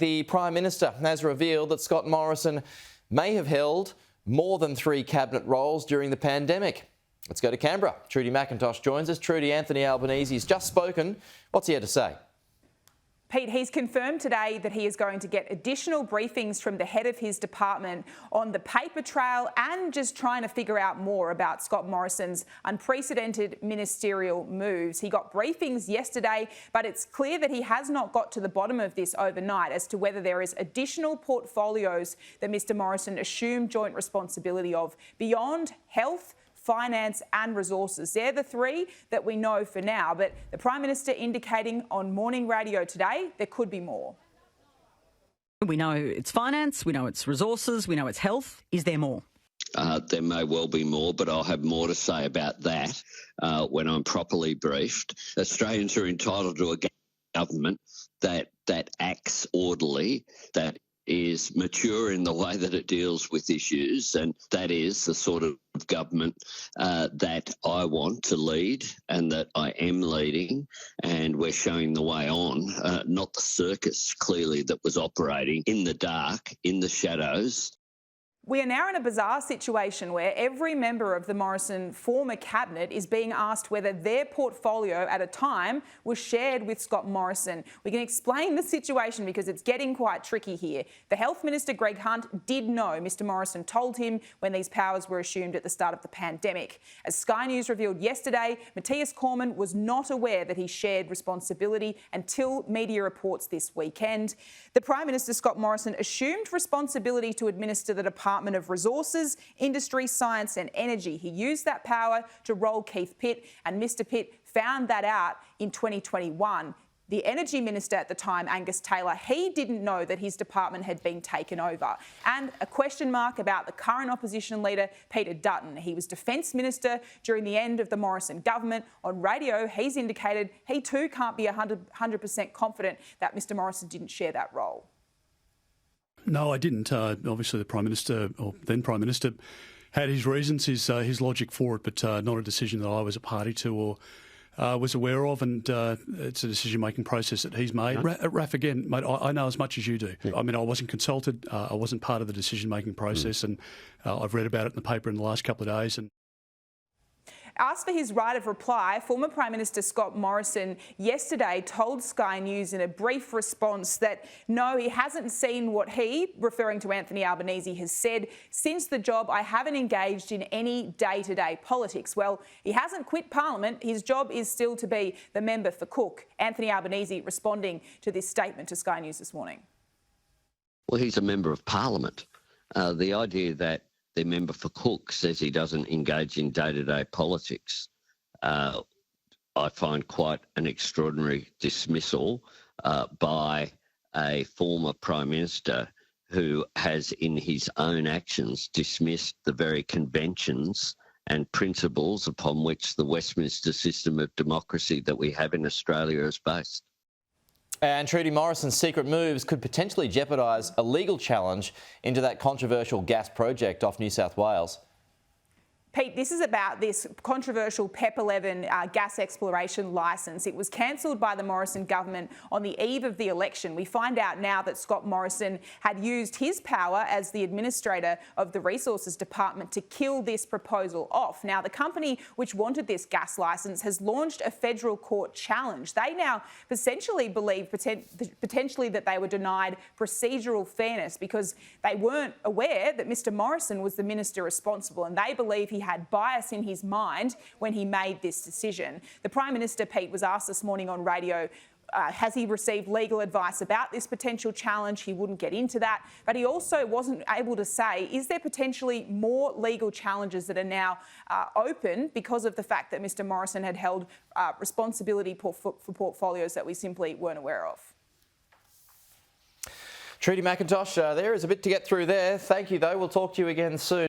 The Prime Minister has revealed that Scott Morrison may have held more than 3 cabinet roles during the pandemic. Let's go to Canberra. Trudy McIntosh joins us. Trudy, Anthony Albanese has just spoken. What's he had to say? Pete, he's confirmed today that he is going to get additional briefings from the head of his department on the paper trail and just trying to figure out more about Scott Morrison's unprecedented ministerial moves. He got briefings yesterday, but it's clear that he has not got to the bottom of this overnight as to whether there is additional portfolios that Mr Morrison assumed joint responsibility of beyond health, finance and resources. They're the 3 that we know for now, but the Prime Minister indicating on morning radio today there could be more. We know it's finance, we know it's resources, we know it's health. Is there more? There may well be more, but I'll have more to say about that when I'm properly briefed. Australians are entitled to a government that acts orderly, that is mature in the way that it deals with issues, and that is the sort of government that I want to lead and that I am leading, and we're showing the way on, not the circus, clearly, that was operating in the dark, in the shadows. We are now in a bizarre situation where every member of the Morrison former cabinet is being asked whether their portfolio at a time was shared with Scott Morrison. We can explain the situation because it's getting quite tricky here. The Health Minister, Greg Hunt, did know Mr Morrison told him when these powers were assumed at the start of the pandemic. As Sky News revealed yesterday, Matthias Cormann was not aware that he shared responsibility until media reports this weekend. The Prime Minister, Scott Morrison, assumed responsibility to administer the Department of Resources, Industry, Science and Energy. He used that power to roll Keith Pitt, and Mr Pitt found that out in 2021. The Energy Minister at the time, Angus Taylor, he didn't know that his department had been taken over. And a question mark about the current opposition leader, Peter Dutton. He was Defence Minister during the end of the Morrison government. On radio, he's indicated he too can't be 100% confident that Mr Morrison didn't share that role. No, I didn't. Obviously, the Prime Minister, or then Prime Minister, had his reasons, his logic for it, but not a decision that I was a party to or was aware of, and it's a decision-making process that he's made. Raf, again, mate, I know as much as you do. Yeah. I mean, I wasn't consulted. I wasn't part of the decision-making process, and I've read about it in the paper in the last couple of days. And asked for his right of reply, former Prime Minister Scott Morrison yesterday told Sky News in a brief response that no, he hasn't seen what he, referring to Anthony Albanese, has said. Since the job, I haven't engaged in any day-to-day politics. Well, he hasn't quit Parliament. His job is still to be the member for Cook. Anthony Albanese responding to this statement to Sky News this morning. Well, he's a member of Parliament. The idea that the member for Cook says he doesn't engage in day-to-day politics, I find quite an extraordinary dismissal by a former Prime Minister who has, in his own actions, dismissed the very conventions and principles upon which the Westminster system of democracy that we have in Australia is based. And Trudy, Morrison's secret moves could potentially jeopardise a legal challenge into that controversial gas project off New South Wales. Pete, this is about this controversial PEP 11 gas exploration licence. It was cancelled by the Morrison government on the eve of the election. We find out now that Scott Morrison had used his power as the administrator of the Resources Department to kill this proposal off. Now, the company which wanted this gas licence has launched a federal court challenge. They now essentially believe potentially that they were denied procedural fairness because they weren't aware that Mr Morrison was the minister responsible, and they believe he had bias in his mind when he made this decision. The Prime Minister, Pete, was asked this morning on radio, has he received legal advice about this potential challenge? He wouldn't get into that. But he also wasn't able to say, is there potentially more legal challenges that are now open because of the fact that Mr Morrison had held responsibility for portfolios that we simply weren't aware of? Trudy McIntosh, there is a bit to get through there. Thank you, though. We'll talk to you again soon.